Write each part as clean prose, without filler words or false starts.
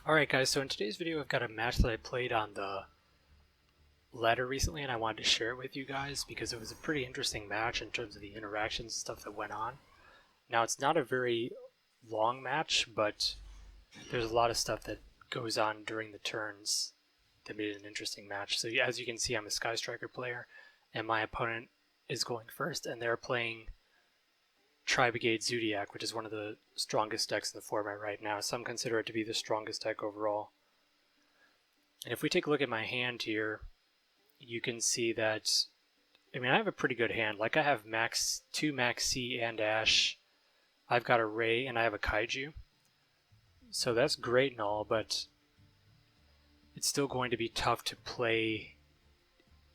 Alright guys, so in today's video I've got a match that I played on the ladder recently and I wanted to share it with you guys because it was a pretty interesting match in terms of the interactions and stuff that went on. Now it's not a very long match, but there's a lot of stuff that goes on during the turns that made it an interesting match. So as you can see, I'm a Sky Striker player and my opponent is going first and they're playing Tri-Brigade Zoodiac, which is one of the strongest decks in the format right now. Some consider it to be the strongest deck overall. And if we take a look at my hand here, you can see that, I have a pretty good hand. Like I have two Max C and Ash, I've got a Ray, and I have a Kaiju. So that's great and all, but it's still going to be tough to play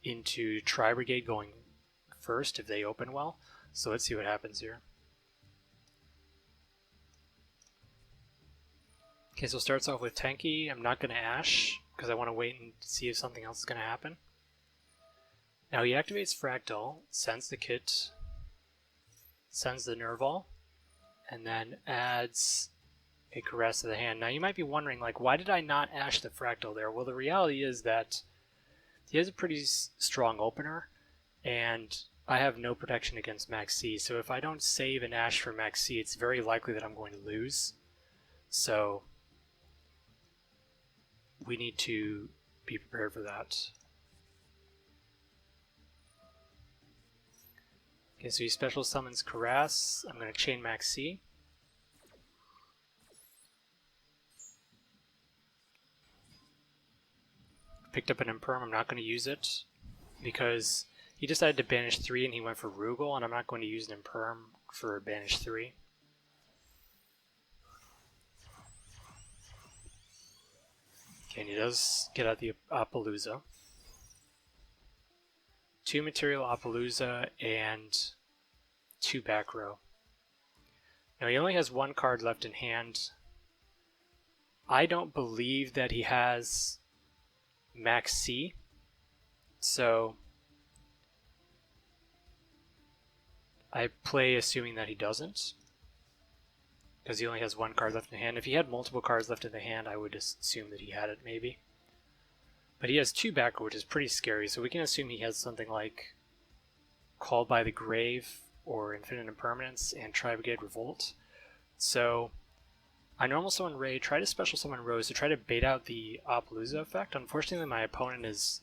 into Tri-Brigade going first if they open well. So let's see what happens here. Okay, so it starts off with Tanky. I'm not going to Ash because I want to wait and see if something else is going to happen. Now he activates Fractal, sends the kit, sends the Nerval, and then adds a Caress to the hand. Now you might be wondering, like, why did I not Ash the Fractal there? Well, the reality is that he has a pretty strong opener, and I have no protection against Max C, so if I don't save an Ash for Max C, it's very likely that I'm going to lose. So we need to be prepared for that. Okay, so he special summons Caress. I'm going to chain Max C. Picked up an Imperm. I'm not going to use it because he decided to banish 3 and he went for Rugal, and I'm not going to use an Imperm for banish 3. Okay, and he does get out the Appaloosa. 2 material Appaloosa and 2 back row. Now he only has 1 card left in hand. I don't believe that he has Max C, so I play assuming that he doesn't, because he only has 1 card left in hand. If he had multiple cards left in the hand, I would assume that he had it maybe. But he has 2 back row, which is pretty scary, so we can assume he has something like Called by the Grave or Infinite Impermanence and Tri-Brigade Revolt. So I normal summon Ray, try to special summon Rose to try to bait out the Appaloosa effect. Unfortunately, my opponent is,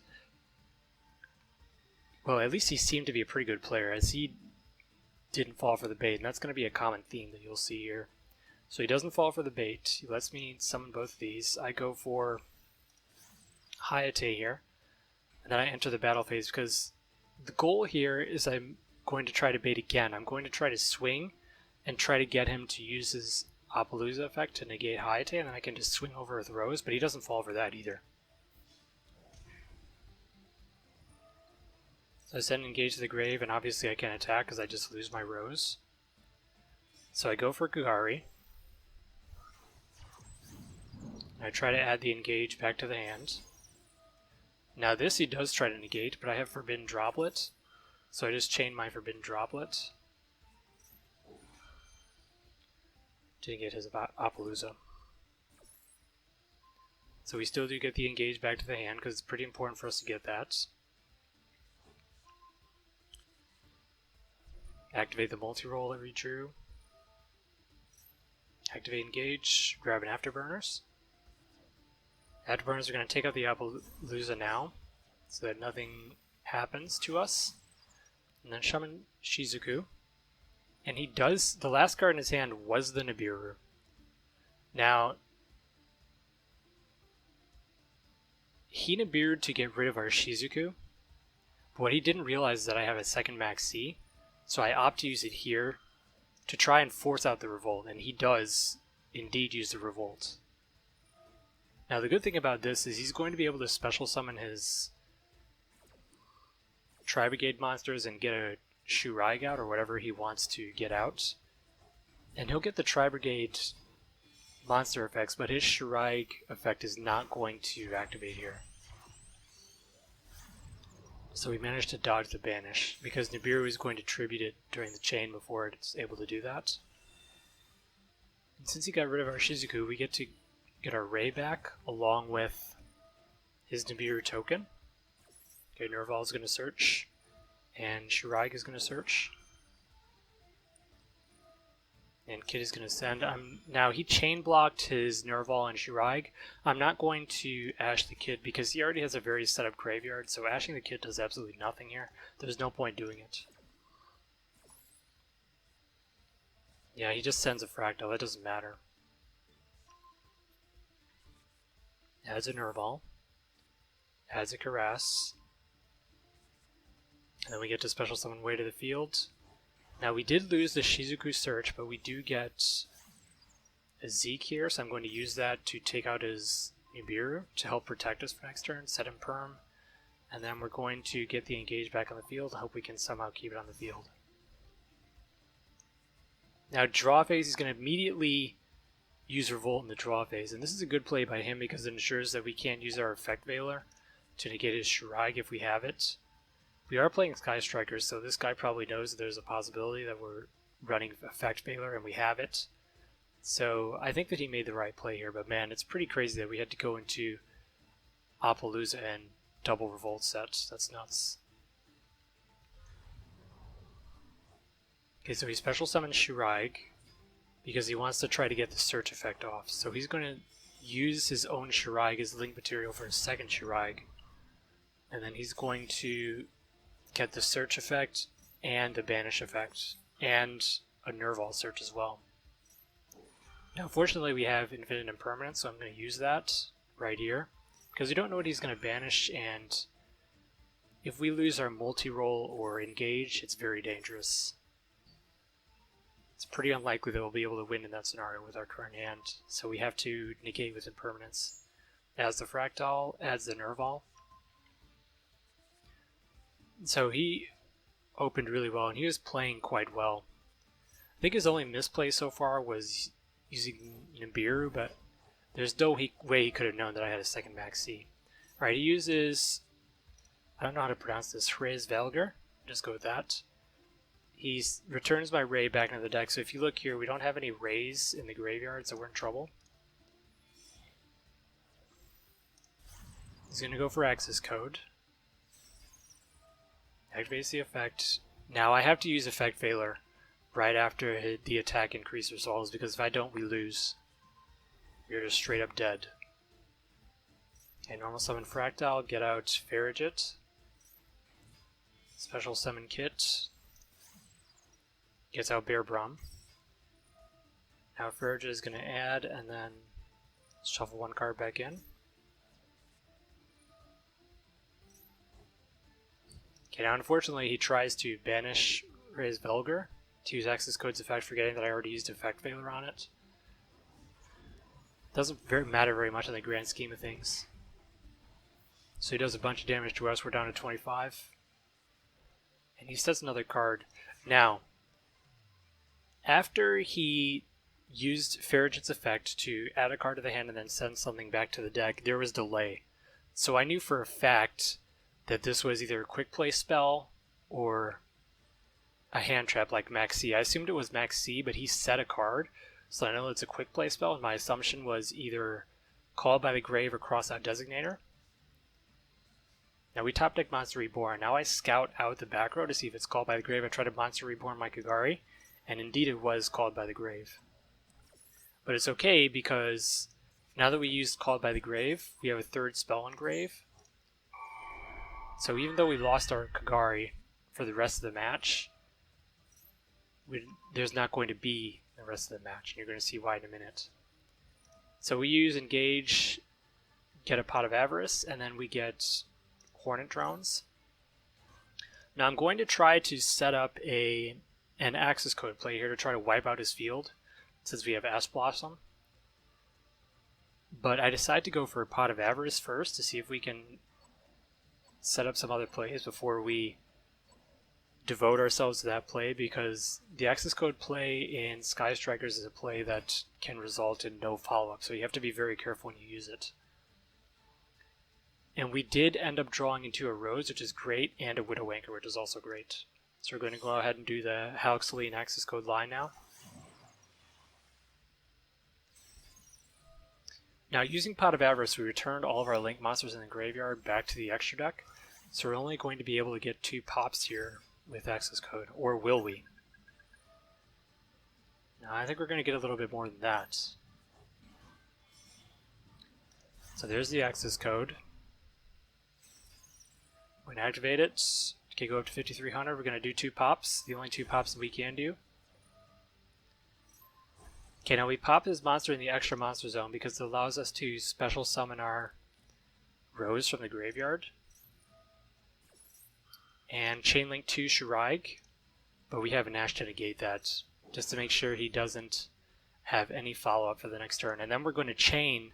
well, at least he seemed to be a pretty good player, as he didn't fall for the bait, and that's going to be a common theme that you'll see here. So he doesn't fall for the bait. He lets me summon both of these. I go for Hayate here, and then I enter the battle phase because the goal here is I'm going to try to bait again. I'm going to try to swing and try to get him to use his Appaloosa effect to negate Hayate, and then I can just swing over with Rose, but he doesn't fall for that either. So I send Engage to the Grave, and obviously I can't attack because I just lose my Rose. So I go for Kugari. I try to add the Engage back to the hand. Now this he does try to negate, but I have Forbidden Droplet, so I just chain my Forbidden Droplet to negate his Appaloosa. So we still do get the Engage back to the hand because it's pretty important for us to get that. Activate the multi-roll that we drew. Activate Engage, grab an Afterburners. Afterburners are going to take out the Appaloosa now, so that nothing happens to us. And then summon Shizuku. And he does, the last card in his hand was the Nibiru. Now, he Nibiru'd to get rid of our Shizuku, but what he didn't realize is that I have a second Max C, so I opt to use it here to try and force out the Revolt, and he does indeed use the Revolt. Now the good thing about this is he's going to be able to special summon his Tri-Brigade monsters and get a Shuraig out or whatever he wants to get out. And he'll get the Tri-Brigade monster effects, but his Shuraig effect is not going to activate here. So we managed to dodge the banish because Nibiru is going to tribute it during the chain before it's able to do that. And since he got rid of our Shizuku, we get to get our Ray back along with his Nibiru token. Okay, Nerval is going to search, and Shiraig is going to search. And Kid is going to send. Now, he chain blocked his Nerval and Shiraig. I'm not going to Ash the Kid because he already has a very set up graveyard, so ashing the Kid does absolutely nothing here. There's no point doing it. Yeah, he just sends a Fractal. That doesn't matter. Adds a Nerval. Adds a Caress. And then we get to special summon Way to the Field. Now we did lose the Shizuku Search, but we do get a Zeke here, so I'm going to use that to take out his Nibiru to help protect us for next turn, set him perm, and then we're going to get the Engage back on the field. I hope we can somehow keep it on the field. Now draw phase, he's going to immediately use Revolt in the draw phase, and this is a good play by him because it ensures that we can't use our Effect Veiler to negate his Shiraig if we have it. We are playing Sky Strikers, so this guy probably knows that there's a possibility that we're running Effect Veiler and we have it. So I think that he made the right play here, but man, it's pretty crazy that we had to go into Appaloosa and double Revolt sets. That's nuts. Okay, so he special summons Shiraig because he wants to try to get the search effect off. So he's going to use his own Shiraig as link material for his second Shiraig. And then he's going to get the search effect and the banish effect and a Nerval search as well. Now fortunately we have infinite impermanence, so I'm going to use that right here because we don't know what he's going to banish, and if we lose our multi-roll or engage, it's very dangerous. It's pretty unlikely that we'll be able to win in that scenario with our current hand, so we have to negate with impermanence. As the Fractal, adds the Nerval. So he opened really well, and he was playing quite well. I think his only misplay so far was using Nibiru, but there's no way he could have known that I had a second Max C. Alright, he uses, I don't know how to pronounce this, Hrez Velger. Just go with that. He returns my Ray back into the deck, so if you look here, we don't have any Rays in the graveyard, so we're in trouble. He's going to go for access code. Activates the effect. Now I have to use Effect Veiler right after the attack increase resolves, because if I don't, we lose. We're just straight up dead. Okay, normal summon Fractal, get out Farragut. Special summon Kit. Gets out Bear Brum. Now Farragut is going to add, and then shuffle one card back in. Okay, now unfortunately he tries to banish Hrez Velger to use access code's effect, forgetting that I already used Effect Veiler on it. Doesn't matter very much in the grand scheme of things. So he does a bunch of damage to us, we're down to 25. And he sets another card. Now, after he used Farragut's effect to add a card to the hand and then send something back to the deck, there was delay. So I knew for a fact that this was either a quick play spell or a hand trap like Max C. I assumed it was Max C, but he set a card, so I know it's a quick play spell, and my assumption was either Called by the Grave or Cross Out Designator. Now we top deck Monster Reborn. Now I scout out the back row to see if it's Called by the Grave. I try to Monster Reborn my Kagari, and indeed it was Called by the Grave. But it's okay because now that we used Called by the Grave, we have a third spell on Grave. So even though we lost our Kagari for the rest of the match, there's not going to be the rest of the match, and you're going to see why in a minute. So we use Engage, get a Pot of Avarice, and then we get Hornet Drones. Now I'm going to try to set up an access code play here to try to wipe out his field, since we have Ash Blossom. But I decide to go for a Pot of Avarice first to see if we can set up some other plays before we devote ourselves to that play, because the access code play in Sky Strikers is a play that can result in no follow-up, so you have to be very careful when you use it. And we did end up drawing into a Rose, which is great, and a Widow Anchor, which is also great. So we're going to go ahead and do the Halexeline access code line now. Now, using Pot of Avarice, we returned all of our link monsters in the graveyard back to the extra deck, so we're only going to be able to get 2 pops here with access code, or will we? No, I think we're going to get a little bit more than that. So there's the access code. When activate it, it can go up to 5,300. We're going to do 2 pops, the only 2 pops that we can do. Okay, now we pop this monster in the extra monster zone because it allows us to special summon our Rose from the graveyard. And chainlink to Shuraig, but we have an Ash to negate that, just to make sure he doesn't have any follow-up for the next turn. And then we're going to chain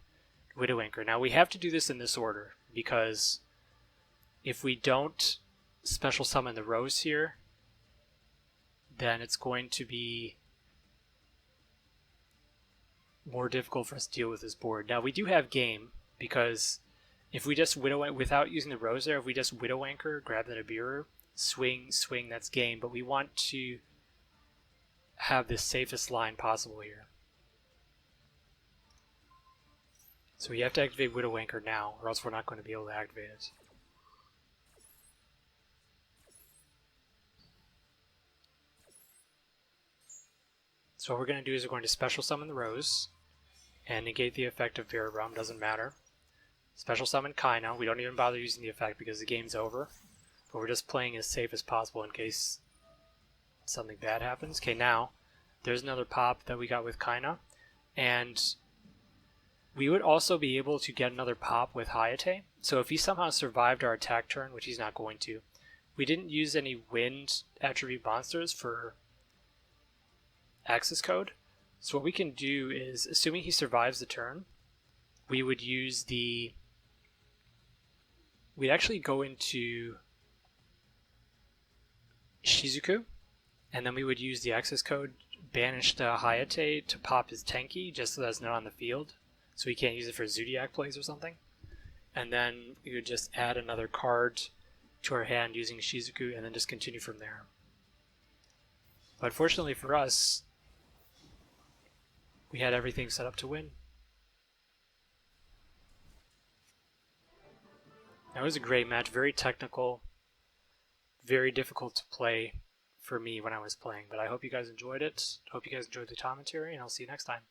Widow Anchor. Now we have to do this in this order, because if we don't special summon the Rose here, then it's going to be more difficult for us to deal with this board. Now we do have game, because if we just Widow, without using the Rose there, if we just Widow Anchor, grab the Nibiru, swing, that's game. But we want to have the safest line possible here. So we have to activate Widow Anchor now, or else we're not going to be able to activate it. So what we're going to do is we're going to special summon the Rose and negate the effect of Vera Realm, doesn't matter. Special summon Kaina. We don't even bother using the effect because the game's over. But we're just playing as safe as possible in case something bad happens. Okay, now there's another pop that we got with Kaina. And we would also be able to get another pop with Hayate. So if he somehow survived our attack turn, which he's not going to, we didn't use any wind attribute monsters for access code. So what we can do is, assuming he survives the turn, we would use the... We'd actually go into Shizuku, and then we would use the access code, banish the Hayate to pop his Tenki, just so that's not on the field, so he can't use it for Zoodiac plays or something. And then we would just add another card to our hand using Shizuku, and then just continue from there. But fortunately for us, we had everything set up to win. That was a great match, very technical, very difficult to play for me when I was playing, but I hope you guys enjoyed it. I hope you guys enjoyed the commentary, and I'll see you next time.